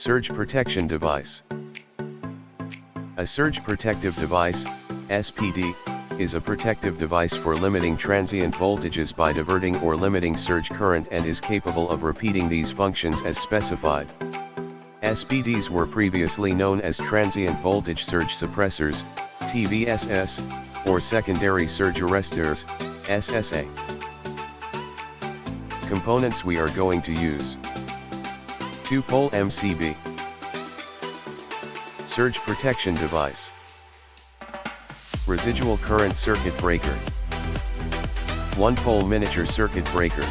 Surge protection device. A surge protective device, SPD, is a protective device for limiting transient voltages by diverting or limiting surge current and is capable of repeating these functions as specified. SPDs were previously known as transient voltage surge suppressors, TVSS, or secondary surge arresters, SSA. Components we are going to use: 2-pole MCB, surge protection device, residual current circuit breaker, 1-pole miniature circuit breaker.